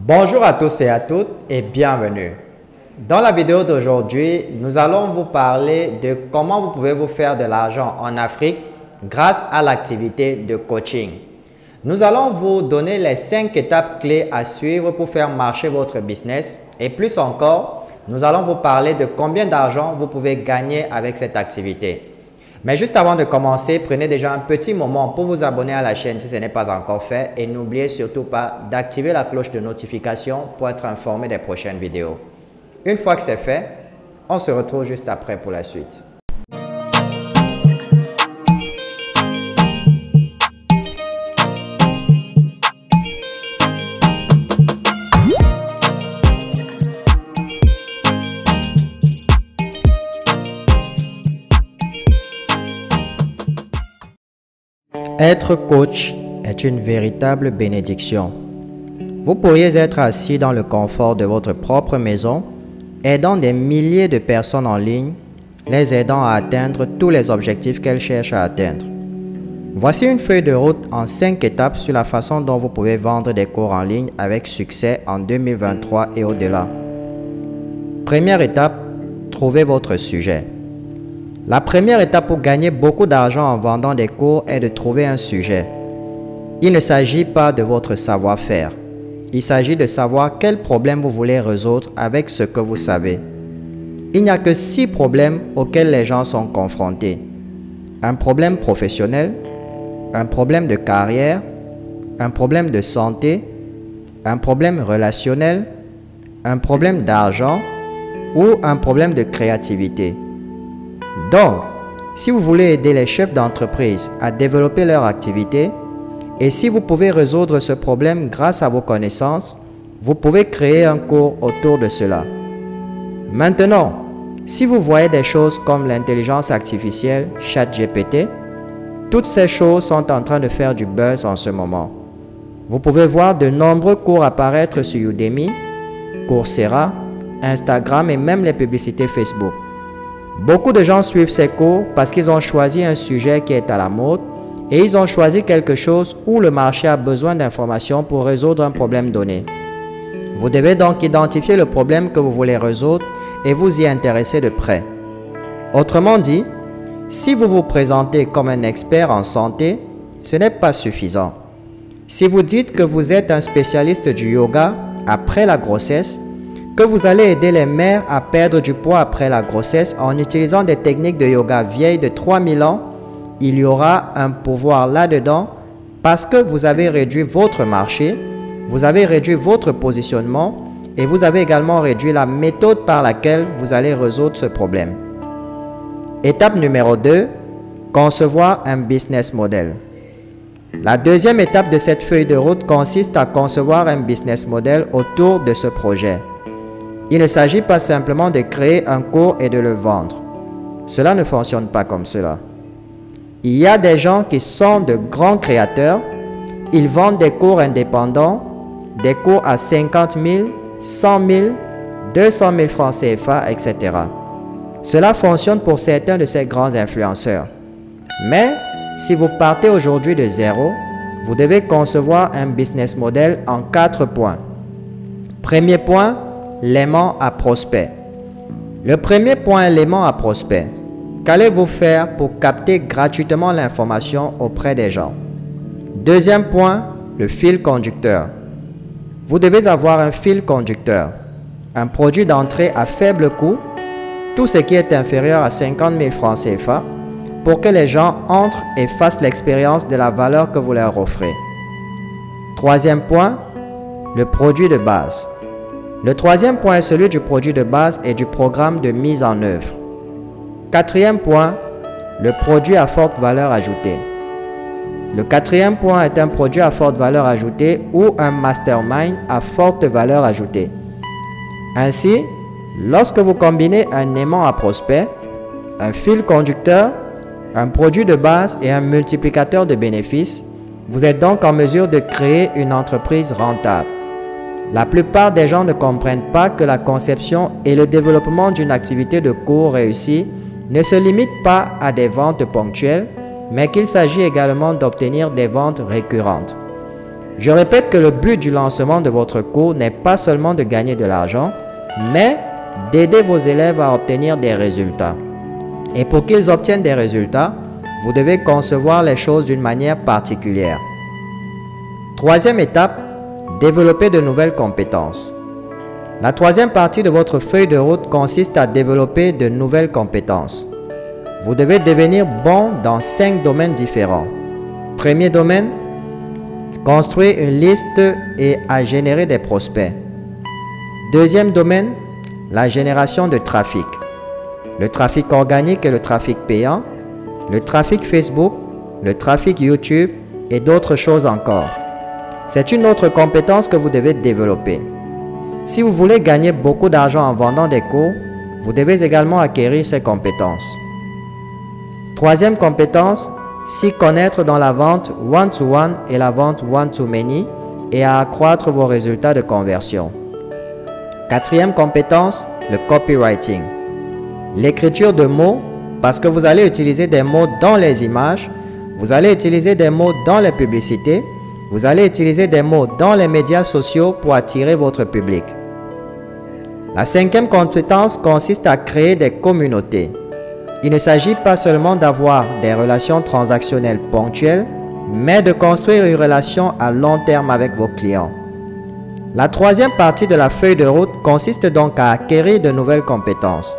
Bonjour à tous et à toutes et bienvenue. Dans la vidéo d'aujourd'hui, nous allons vous parler de comment vous pouvez vous faire de l'argent en Afrique grâce à l'activité de coaching. Nous allons vous donner les 5 étapes clés à suivre pour faire marcher votre business et plus encore, nous allons vous parler de combien d'argent vous pouvez gagner avec cette activité. Mais juste avant de commencer, prenez déjà un petit moment pour vous abonner à la chaîne si ce n'est pas encore fait et n'oubliez surtout pas d'activer la cloche de notification pour être informé des prochaines vidéos. Une fois que c'est fait, on se retrouve juste après pour la suite. Être coach est une véritable bénédiction. Vous pourriez être assis dans le confort de votre propre maison, aidant des milliers de personnes en ligne, les aidant à atteindre tous les objectifs qu'elles cherchent à atteindre. Voici une feuille de route en 5 étapes sur la façon dont vous pouvez vendre des cours en ligne avec succès en 2023 et au-delà. Première étape, trouvez votre sujet. La première étape pour gagner beaucoup d'argent en vendant des cours est de trouver un sujet. Il ne s'agit pas de votre savoir-faire. Il s'agit de savoir quel problème vous voulez résoudre avec ce que vous savez. Il n'y a que 6 problèmes auxquels les gens sont confrontés. Un problème professionnel, un problème de carrière, un problème de santé, un problème relationnel, un problème d'argent ou un problème de créativité. Donc, si vous voulez aider les chefs d'entreprise à développer leur activité et si vous pouvez résoudre ce problème grâce à vos connaissances, vous pouvez créer un cours autour de cela. Maintenant, si vous voyez des choses comme l'intelligence artificielle, ChatGPT, toutes ces choses sont en train de faire du buzz en ce moment. Vous pouvez voir de nombreux cours apparaître sur Udemy, Coursera, Instagram et même les publicités Facebook. Beaucoup de gens suivent ces cours parce qu'ils ont choisi un sujet qui est à la mode et ils ont choisi quelque chose où le marché a besoin d'informations pour résoudre un problème donné. Vous devez donc identifier le problème que vous voulez résoudre et vous y intéresser de près. Autrement dit, si vous vous présentez comme un expert en santé, ce n'est pas suffisant. Si vous dites que vous êtes un spécialiste du yoga après la grossesse, que vous allez aider les mères à perdre du poids après la grossesse en utilisant des techniques de yoga vieilles de 3000 ans, il y aura un pouvoir là-dedans parce que vous avez réduit votre marché, vous avez réduit votre positionnement et vous avez également réduit la méthode par laquelle vous allez résoudre ce problème. Étape numéro 2, concevoir un business model. La deuxième étape de cette feuille de route consiste à concevoir un business model autour de ce projet. Il ne s'agit pas simplement de créer un cours et de le vendre. Cela ne fonctionne pas comme cela. Il y a des gens qui sont de grands créateurs. Ils vendent des cours indépendants, des cours à 50 000, 100 000, 200 000 francs CFA, etc. Cela fonctionne pour certains de ces grands influenceurs. Mais si vous partez aujourd'hui de zéro, vous devez concevoir un business model en 4 points. Premier point, l'aimant à prospect. Le premier point est l'aimant à prospect. Qu'allez-vous faire pour capter gratuitement l'information auprès des gens? Deuxième point, le fil conducteur. Vous devez avoir un fil conducteur, un produit d'entrée à faible coût, tout ce qui est inférieur à 50 000 francs CFA, pour que les gens entrent et fassent l'expérience de la valeur que vous leur offrez. Troisième point, le produit de base. Le troisième point est celui du produit de base et du programme de mise en œuvre. Quatrième point, le produit à forte valeur ajoutée. Le quatrième point est un produit à forte valeur ajoutée ou un mastermind à forte valeur ajoutée. Ainsi, lorsque vous combinez un aimant à prospect, un fil conducteur, un produit de base et un multiplicateur de bénéfices, vous êtes donc en mesure de créer une entreprise rentable. La plupart des gens ne comprennent pas que la conception et le développement d'une activité de cours réussie ne se limitent pas à des ventes ponctuelles, mais qu'il s'agit également d'obtenir des ventes récurrentes. Je répète que le but du lancement de votre cours n'est pas seulement de gagner de l'argent, mais d'aider vos élèves à obtenir des résultats. Et pour qu'ils obtiennent des résultats, vous devez concevoir les choses d'une manière particulière. Troisième étape, développer de nouvelles compétences. La troisième partie de votre feuille de route consiste à développer de nouvelles compétences. Vous devez devenir bon dans 5 domaines différents. Premier domaine, construire une liste et à générer des prospects. Deuxième domaine, la génération de trafic. Le trafic organique et le trafic payant, le trafic Facebook, le trafic YouTube et d'autres choses encore. C'est une autre compétence que vous devez développer. Si vous voulez gagner beaucoup d'argent en vendant des cours, vous devez également acquérir ces compétences. Troisième compétence, s'y connaître dans la vente one-to-one et la vente one-to-many et à accroître vos résultats de conversion. Quatrième compétence, le copywriting. L'écriture de mots, parce que vous allez utiliser des mots dans les images, vous allez utiliser des mots dans les publicités, vous allez utiliser des mots dans les médias sociaux pour attirer votre public. La cinquième compétence consiste à créer des communautés. Il ne s'agit pas seulement d'avoir des relations transactionnelles ponctuelles, mais de construire une relation à long terme avec vos clients. La troisième partie de la feuille de route consiste donc à acquérir de nouvelles compétences.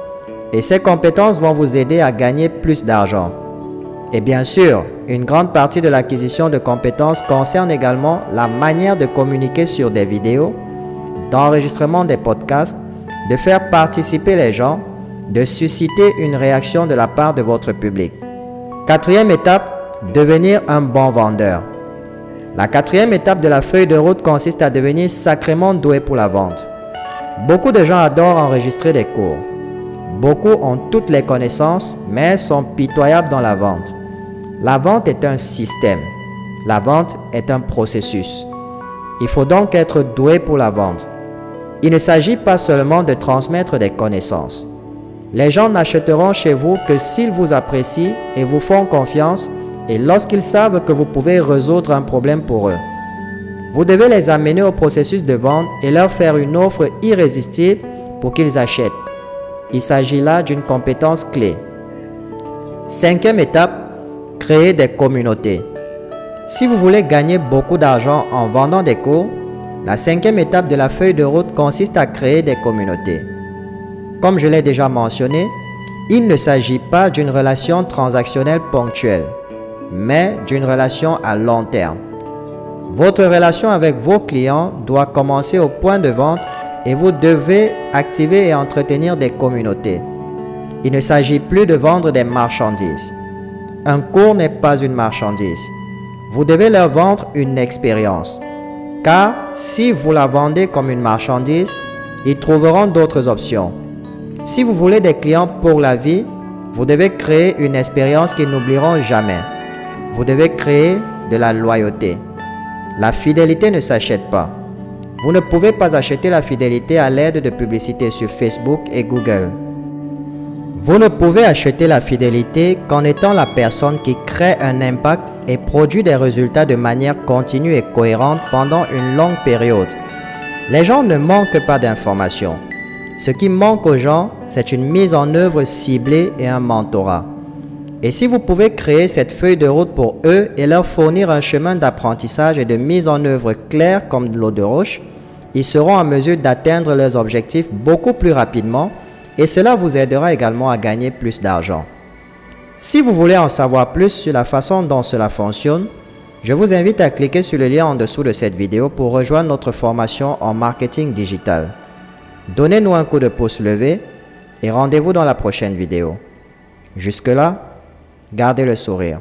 Et ces compétences vont vous aider à gagner plus d'argent. Et bien sûr, une grande partie de l'acquisition de compétences concerne également la manière de communiquer sur des vidéos, d'enregistrement des podcasts, de faire participer les gens, de susciter une réaction de la part de votre public. Quatrième étape, devenir un bon vendeur. La quatrième étape de la feuille de route consiste à devenir sacrément doué pour la vente. Beaucoup de gens adorent enregistrer des cours. Beaucoup ont toutes les connaissances, mais sont pitoyables dans la vente. La vente est un système. La vente est un processus. Il faut donc être doué pour la vente. Il ne s'agit pas seulement de transmettre des connaissances. Les gens n'achèteront chez vous que s'ils vous apprécient et vous font confiance et lorsqu'ils savent que vous pouvez résoudre un problème pour eux. Vous devez les amener au processus de vente et leur faire une offre irrésistible pour qu'ils achètent. Il s'agit là d'une compétence clé. Cinquième étape, créer des communautés. Si vous voulez gagner beaucoup d'argent en vendant des cours, la cinquième étape de la feuille de route consiste à créer des communautés. Comme je l'ai déjà mentionné, il ne s'agit pas d'une relation transactionnelle ponctuelle, mais d'une relation à long terme. Votre relation avec vos clients doit commencer au point de vente et vous devez activer et entretenir des communautés. Il ne s'agit plus de vendre des marchandises. Un cours n'est pas une marchandise. Vous devez leur vendre une expérience. Car si vous la vendez comme une marchandise, ils trouveront d'autres options. Si vous voulez des clients pour la vie, vous devez créer une expérience qu'ils n'oublieront jamais. Vous devez créer de la loyauté. La fidélité ne s'achète pas. Vous ne pouvez pas acheter la fidélité à l'aide de publicités sur Facebook et Google. Vous ne pouvez acheter la fidélité qu'en étant la personne qui crée un impact et produit des résultats de manière continue et cohérente pendant une longue période. Les gens ne manquent pas d'informations. Ce qui manque aux gens, c'est une mise en œuvre ciblée et un mentorat. Et si vous pouvez créer cette feuille de route pour eux et leur fournir un chemin d'apprentissage et de mise en œuvre clair comme de l'eau de roche, ils seront en mesure d'atteindre leurs objectifs beaucoup plus rapidement et cela vous aidera également à gagner plus d'argent. Si vous voulez en savoir plus sur la façon dont cela fonctionne, je vous invite à cliquer sur le lien en dessous de cette vidéo pour rejoindre notre formation en marketing digital. Donnez-nous un coup de pouce levé et rendez-vous dans la prochaine vidéo. Jusque-là, gardez le sourire.